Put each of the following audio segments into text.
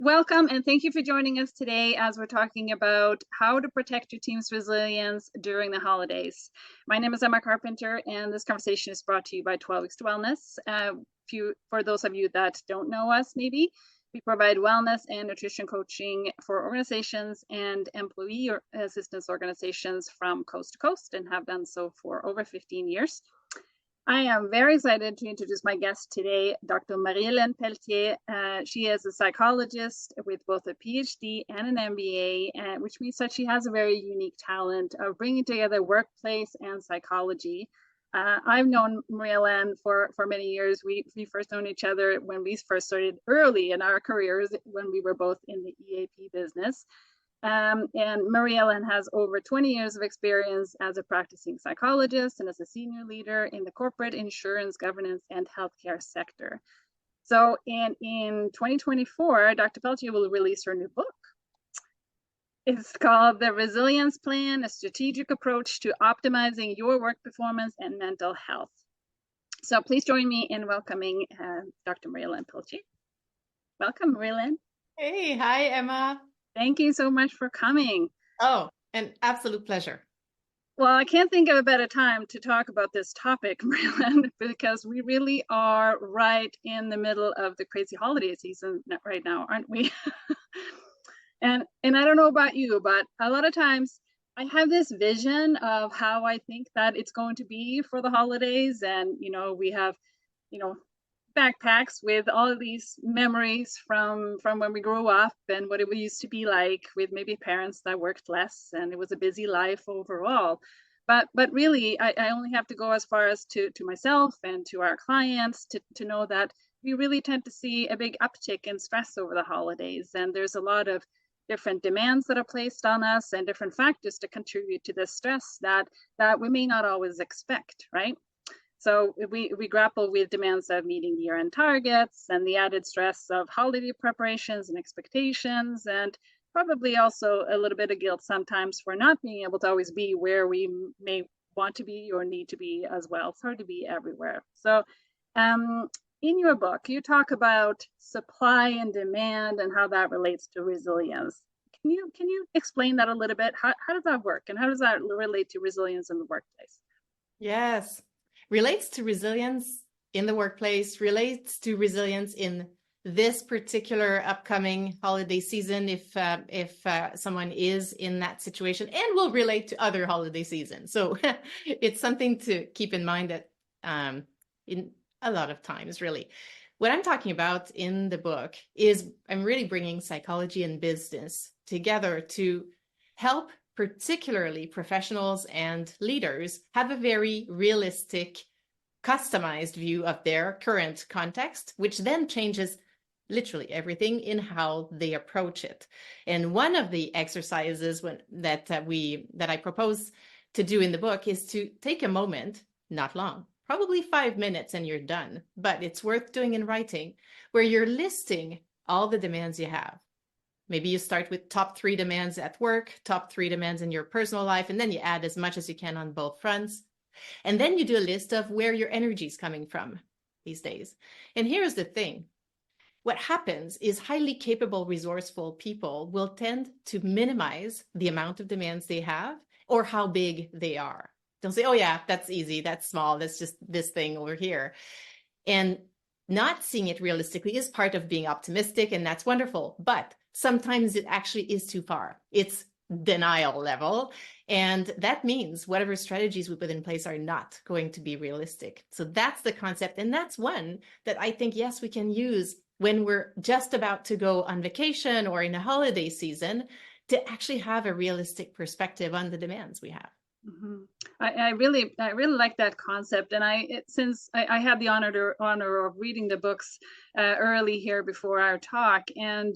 Welcome and thank you for joining us today as we're talking about how to protect your team's resilience during the holidays. My name is Emma Carpenter, and this conversation is brought to you by 12 Weeks to Wellness. For those of you that don't know us, maybe, we provide wellness and nutrition coaching for organizations and employee assistance organizations from coast to coast and have done so for over 15 years. I am very excited to introduce my guest today, Dr. Marie-Hélène Pelletier. She is a psychologist with both a PhD and an MBA, which means that she has a very unique talent of bringing together workplace and psychology. I've known Marie-Hélène for many years. We first known each other when we first started early in our careers when we were both in the EAP business. And Marie-Hélène has over 20 years of experience as a practicing psychologist and as a senior leader in the corporate insurance, governance, and healthcare sector. So in 2024, Dr. Pelletier will release her new book. It's called The Resilience Plan, a strategic approach to optimizing your work performance and mental health. So please join me in welcoming Dr. Marie-Hélène Pelletier. Welcome, Marie-Hélène. Hey, hi, Emma. Thank you so much for coming. Oh, an absolute pleasure. Well, I can't think of a better time to talk about this topic, Marie-Hélène, because we really are right in the middle of the crazy holiday season right now, aren't we? and I don't know about you, but a lot of times I have this vision of how I think that it's going to be for the holidays. And, we have, backpacks with all of these memories from when we grew up and what it used to be like with maybe parents that worked less and it was a busy life overall. But really, I only have to go as far as to myself and to our clients to know that we really tend to see a big uptick in stress over the holidays. And there's a lot of different demands that are placed on us and different factors to contribute to this stress that we may not always expect, right? So we grapple with demands of meeting year-end targets and the added stress of holiday preparations and expectations, and probably also a little bit of guilt sometimes for not being able to always be where we may want to be or need to be as well. It's hard to be everywhere. So in your book, you talk about supply and demand and how that relates to resilience. Can you explain that a little bit? How does that work, and how does that relate to resilience in the workplace? Yes. Relates to resilience in the workplace, relates to resilience in this particular upcoming holiday season if someone is in that situation, and will relate to other holiday seasons. So it's something to keep in mind that in a lot of times, really. What I'm talking about in the book is I'm really bringing psychology and business together to help particularly professionals and leaders have a very realistic, customized view of their current context, which then changes literally everything in how they approach it. And one of the exercises that I propose to do in the book is to take a moment, not long, probably 5 minutes and you're done, but it's worth doing in writing, where you're listing all the demands you have. Maybe you start with top 3 demands at work, top 3 demands in your personal life, and then you add as much as you can on both fronts. And then you do a list of where your energy is coming from these days. And here's the thing. What happens is highly capable, resourceful people will tend to minimize the amount of demands they have or how big they are. Don't say, oh yeah, that's easy, that's small, that's just this thing over here. And not seeing it realistically is part of being optimistic, and that's wonderful. But sometimes it actually is too far. It's denial level. And that means whatever strategies we put in place are not going to be realistic. So that's the concept. And that's one that I think, yes, we can use when we're just about to go on vacation or in a holiday season to actually have a realistic perspective on the demands we have. Mm-hmm. I really like that concept, and since I had the honor of reading the books early here before our talk, and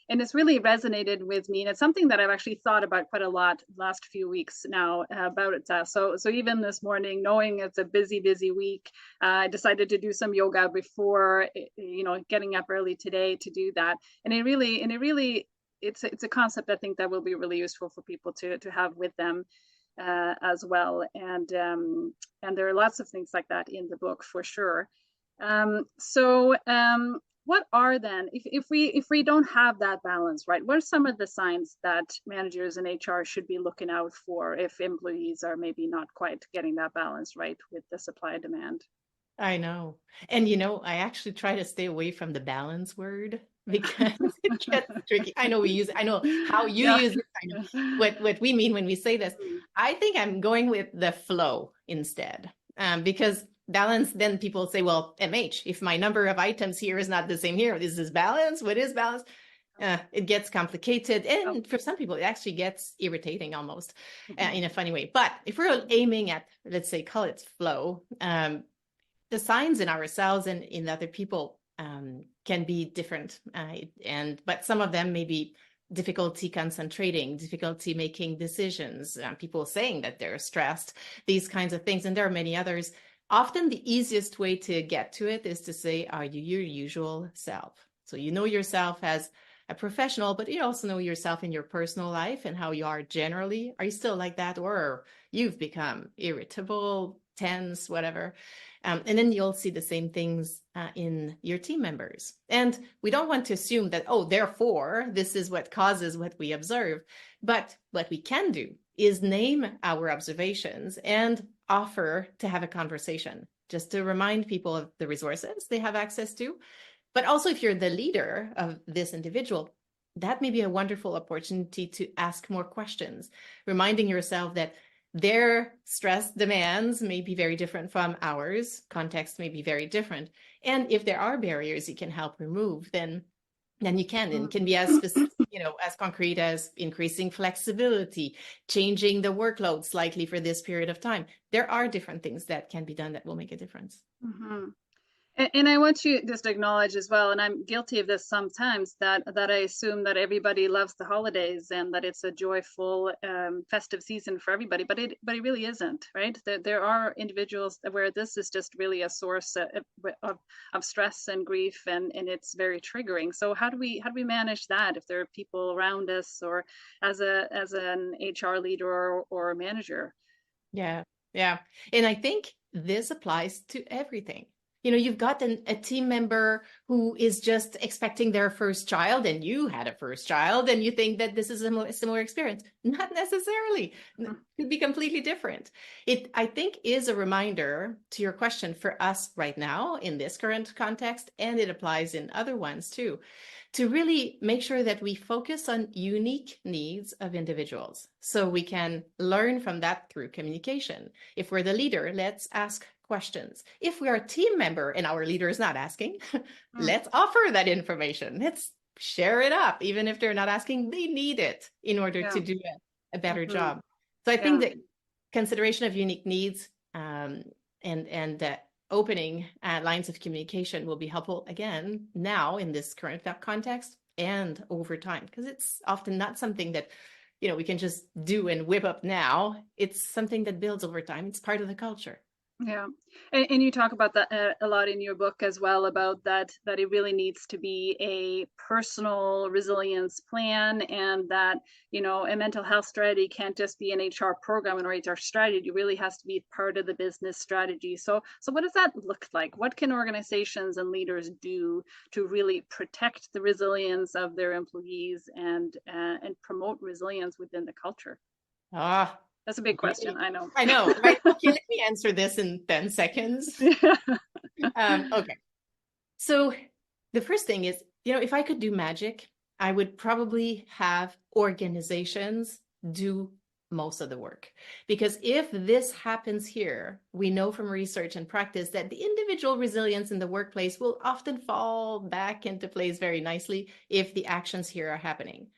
it's really resonated with me, and it's something that I've actually thought about quite a lot last few weeks now about it. So even this morning, knowing it's a busy week, I decided to do some yoga before getting up early today to do that, and it really it's a concept I think that will be really useful for people to have with them. As well, and there are lots of things like that in the book for sure. So what are then, if we don't have that balance, right? What are some of the signs that managers and HR should be looking out for if employees are maybe not quite getting that balance right with the supply and demand? I know. And I actually try to stay away from the balance word because it gets tricky. I know I know how you Yeah. use it. I know what we mean when we say this. I think I'm going with the flow instead. Because balance, then people say, well, MH, if my number of items here is not the same here, is this balance? What is balance? It gets complicated. And for some people, it actually gets irritating almost in a funny way. But if we're aiming at, let's say, call it flow, the signs in ourselves and in other people can be different. But some of them may be difficulty concentrating, difficulty making decisions, people saying that they're stressed, these kinds of things. And there are many others. Often the easiest way to get to it is to say, are you your usual self? So you know yourself as a professional, but you also know yourself in your personal life and how you are generally. Are you still like that? Or you've become irritable, tense, whatever. And then you'll see the same things in your team members. And we don't want to assume that, oh, therefore, this is what causes what we observe. But what we can do is name our observations and offer to have a conversation, just to remind people of the resources they have access to. But also, if you're the leader of this individual, that may be a wonderful opportunity to ask more questions, reminding yourself that their stress demands may be very different from ours. Context may be very different. And if there are barriers you can help remove, then you can. And it can be as specific, as concrete as increasing flexibility, changing the workload slightly for this period of time. There are different things that can be done that will make a difference. Mm-hmm. And I want you just to acknowledge as well, and I'm guilty of this sometimes, that I assume that everybody loves the holidays and that it's a joyful, festive season for everybody, but it really isn't, right? There are individuals where this is just really a source of stress and grief, and it's very triggering. So how do we manage that if there are people around us, or as an HR leader or a manager? Yeah, and I think this applies to everything. You've got a team member who is just expecting their first child, and you had a first child, and you think that this is a similar experience. Not necessarily. It could be completely different. It, I think, is a reminder to your question for us right now in this current context, and it applies in other ones too, to really make sure that we focus on unique needs of individuals so we can learn from that through communication. If we're the leader, let's ask questions. If we are a team member and our leader is not asking, let's offer that information. Let's share it up. Even if they're not asking, they need it in order to do a better job. So I think that consideration of unique needs and opening lines of communication will be helpful again now in this current context and over time, because it's often not something that we can just do and whip up now. It's something that builds over time. It's part of the culture. Yeah, and you talk about that a lot in your book as well, about that it really needs to be a personal resilience plan, and that a mental health strategy can't just be an HR program or HR strategy. It really has to be part of the business strategy. So what does that look like? What can organizations and leaders do to really protect the resilience of their employees and promote resilience within the culture? That's a big question. I know. Right? Okay, let me answer this in 10 seconds. Okay. So the first thing is, if I could do magic, I would probably have organizations do most of the work. Because if this happens here, we know from research and practice that the individual resilience in the workplace will often fall back into place very nicely if the actions here are happening.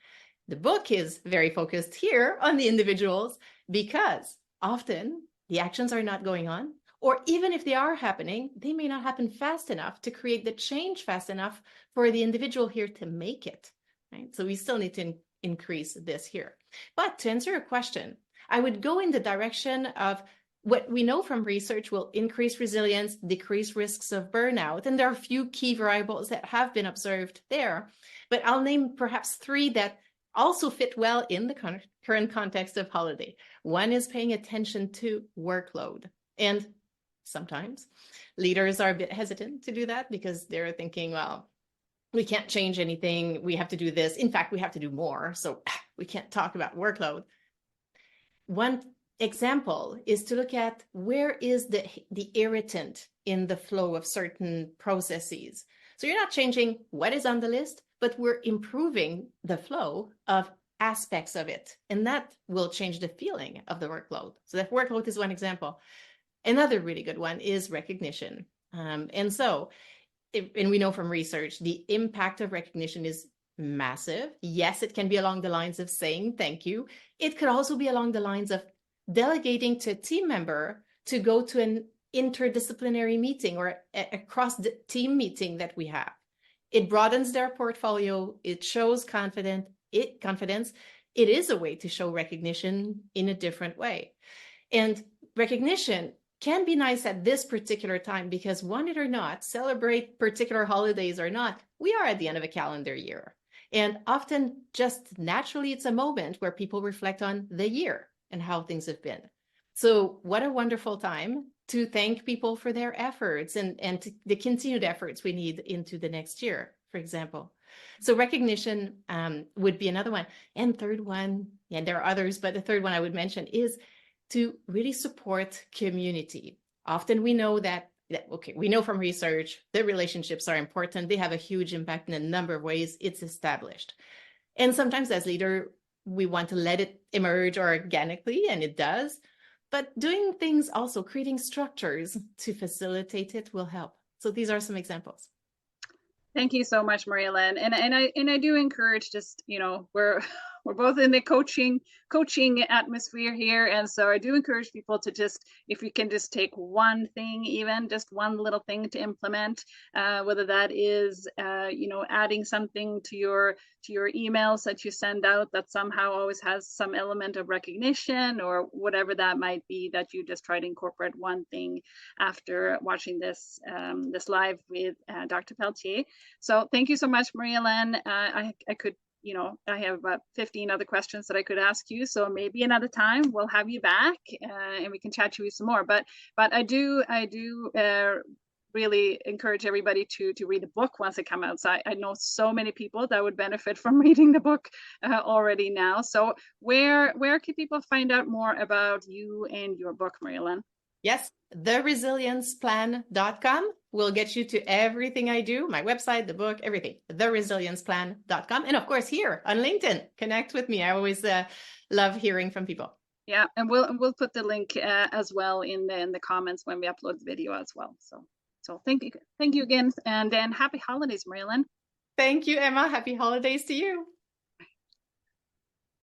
The book is very focused here on the individuals because often the actions are not going on, or even if they are happening, they may not happen fast enough to create the change fast enough for the individual here to make it, right? So we still need to increase this here. But to answer your question, I would go in the direction of what we know from research will increase resilience, decrease risks of burnout. And there are a few key variables that have been observed there, but I'll name perhaps 3 that also fit well in the current context of holiday. One is paying attention to workload. And sometimes leaders are a bit hesitant to do that because they're thinking, well, we can't change anything. We have to do this. In fact, we have to do more. So we can't talk about workload. One example is to look at where is the irritant in the flow of certain processes. So you're not changing what is on the list, but we're improving the flow of aspects of it. And that will change the feeling of the workload. So that workload is one example. Another really good one is recognition. And we know from research, the impact of recognition is massive. Yes, it can be along the lines of saying thank you. It could also be along the lines of delegating to a team member to go to an interdisciplinary meeting or a cross-team meeting that we have. It broadens their portfolio. It shows confidence. It is a way to show recognition in a different way. And recognition can be nice at this particular time because, want it or not, celebrate particular holidays or not, we are at the end of a calendar year. And often just naturally, it's a moment where people reflect on the year and how things have been. So what a wonderful time to thank people for their efforts and the continued efforts we need into the next year, for example. So recognition would be another one. And third one, and there are others, but the third one I would mention is to really support community. Often we know we know from research that relationships are important. They have a huge impact in a number of ways. It's established. And sometimes as leader, we want to let it emerge organically, and it does. But doing things also, creating structures to facilitate it will help. So these are some examples. Thank you so much, Marie-Hélène. And I do encourage, just, we're both in the coaching atmosphere here, and so I do encourage people to just, if you can just take one thing, even just one little thing to implement, whether that is adding something to your emails that you send out that somehow always has some element of recognition, or whatever that might be, that you just try to incorporate one thing after watching this live with Dr. Pelletier. So thank you so much, Marie-Hélène. I could, I have about 15 other questions that I could ask you. So maybe another time we'll have you back and we can chat to you some more. But I do really encourage everybody to read the book once it comes out. So I know so many people that would benefit from reading the book already now. So where can people find out more about you and your book, Marie-Hélène? Yes, theresilienceplan.com will get you to everything I do, my website, the book, everything. Theresilienceplan.com. And of course, here on LinkedIn, connect with me. I always love hearing from people. Yeah, and we'll put the link as well in the comments when we upload the video as well. So thank you again, and then happy holidays, Marie-Hélène. Thank you, Emma. Happy holidays to you.